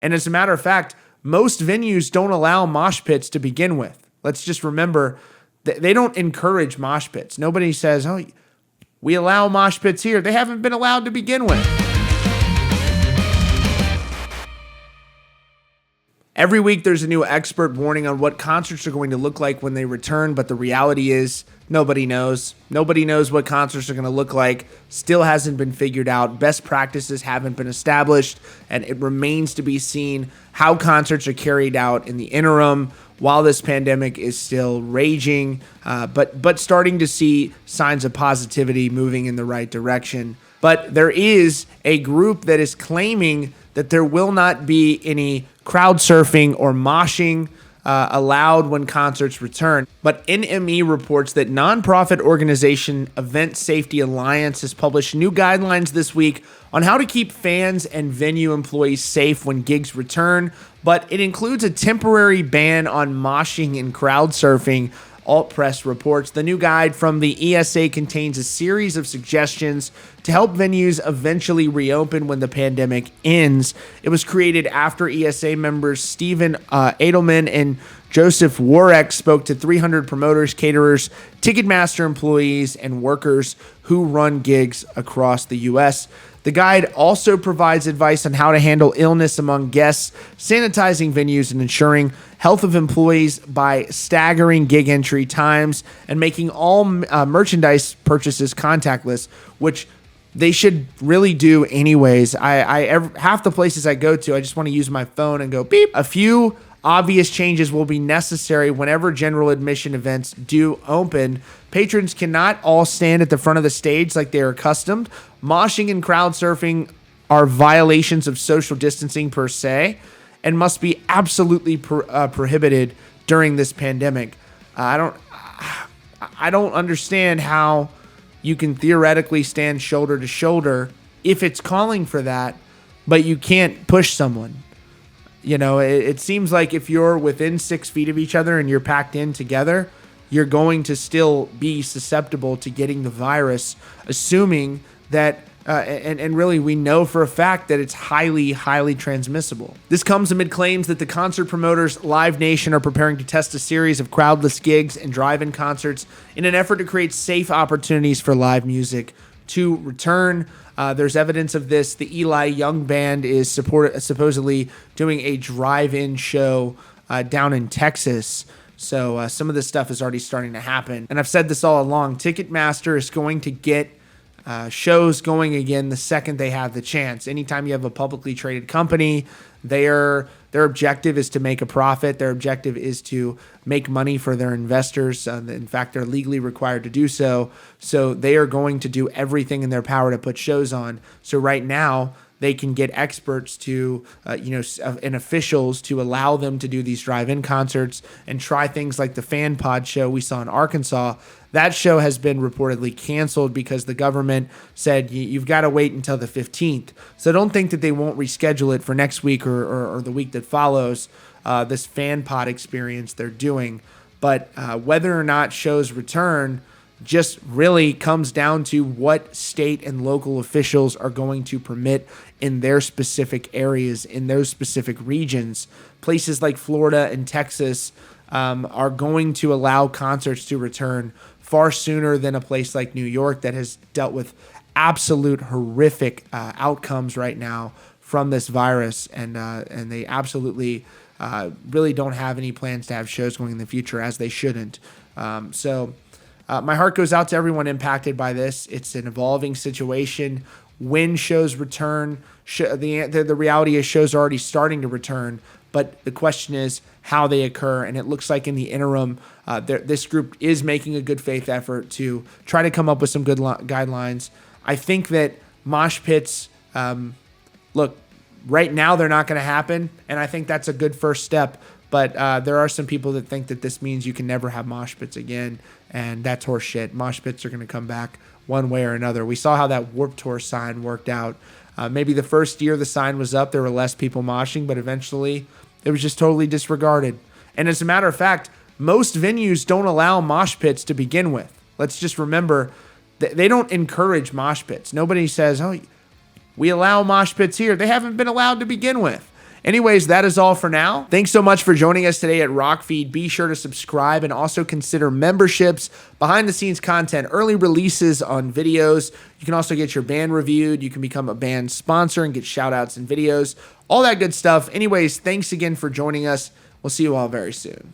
And as a matter of fact, most venues don't allow mosh pits to begin with. Let's just remember that they don't encourage mosh pits. Nobody says, oh, we allow mosh pits here. They haven't been allowed to begin with. Every week there's a new expert warning on what concerts are going to look like when they return, but the reality is nobody knows. Nobody knows what concerts are going to look like. Still hasn't been figured out. Best practices haven't been established, and it remains to be seen how concerts are carried out in the interim while this pandemic is still raging, but starting to see signs of positivity moving in the right direction. But there is a group that is claiming that there will not be any crowd surfing or moshing allowed when concerts return. But NME reports that nonprofit organization Event Safety Alliance has published new guidelines this week on how to keep fans and venue employees safe when gigs return. But it includes a temporary ban on moshing and crowd surfing. Alt Press reports the new guide from the ESA contains a series of suggestions to help venues eventually reopen when the pandemic ends. It was created after ESA members Stephen Edelman and Joseph Warek spoke to 300 promoters, caterers, Ticketmaster employees, and workers who run gigs across the U.S. The guide also provides advice on how to handle illness among guests, sanitizing venues, and ensuring health of employees by staggering gig entry times and making all merchandise purchases contactless, which they should really do anyways. Half the places I go to, I just want to use my phone and go beep. A few obvious changes will be necessary whenever general admission events do open. Patrons cannot all stand at the front of the stage like they are accustomed. Moshing and crowd surfing are violations of social distancing per se and must be absolutely prohibited during this pandemic. I don't understand how you can theoretically stand shoulder to shoulder if it's calling for that, but you can't push someone. You know, it seems like if you're within 6 feet of each other and you're packed in together, you're going to still be susceptible to getting the virus, assuming that, and really we know for a fact that it's highly, highly transmissible. This comes amid claims that the concert promoters Live Nation are preparing to test a series of crowdless gigs and drive-in concerts in an effort to create safe opportunities for live music to return. There's evidence of this. The Eli Young Band is supposedly doing a drive-in show down in Texas. So some of this stuff is already starting to happen. And I've said this all along. Ticketmaster is going to get shows going again the second they have the chance. Anytime you have a publicly traded company, their objective is to make a profit. Their objective is to make money for their investors. In fact, they're legally required to do so. So they are going to do everything in their power to put shows on. So right now, they can get experts to, and officials to allow them to do these drive-in concerts and try things like the Fan Pod show we saw in Arkansas. That show has been reportedly canceled because the government said you've got to wait until the 15th. So don't think that they won't reschedule it for next week or the week that follows, this Fan Pod experience they're doing. But whether or not shows return just really comes down to what state and local officials are going to permit in their specific areas, in those specific regions. Places like Florida and Texas are going to allow concerts to return far sooner than a place like New York that has dealt with absolute horrific outcomes right now from this virus, and they absolutely really don't have any plans to have shows going in the future, as they shouldn't. My heart goes out to everyone impacted by this. It's an evolving situation. When shows return, the reality is shows are already starting to return, but the question is how they occur. And it looks like in the interim, this group is making a good faith effort to try to come up with some good guidelines. I think that mosh pits, look, right now they're not going to happen, and I think that's a good first step. But there are some people that think that this means you can never have mosh pits again, and that's horseshit. Mosh pits are going to come back one way or another. We saw how that Warped Tour sign worked out. Maybe the first year the sign was up, there were less people moshing, but eventually it was just totally disregarded. And as a matter of fact, most venues don't allow mosh pits to begin with. Let's just remember, they don't encourage mosh pits. Nobody says, oh, we allow mosh pits here. They haven't been allowed to begin with. Anyways, that is all for now. Thanks so much for joining us today at Rockfeed. Be sure to subscribe and also consider memberships, behind the scenes content, early releases on videos. You can also get your band reviewed. You can become a band sponsor and get shout outs and videos, all that good stuff. Anyways, thanks again for joining us. We'll see you all very soon.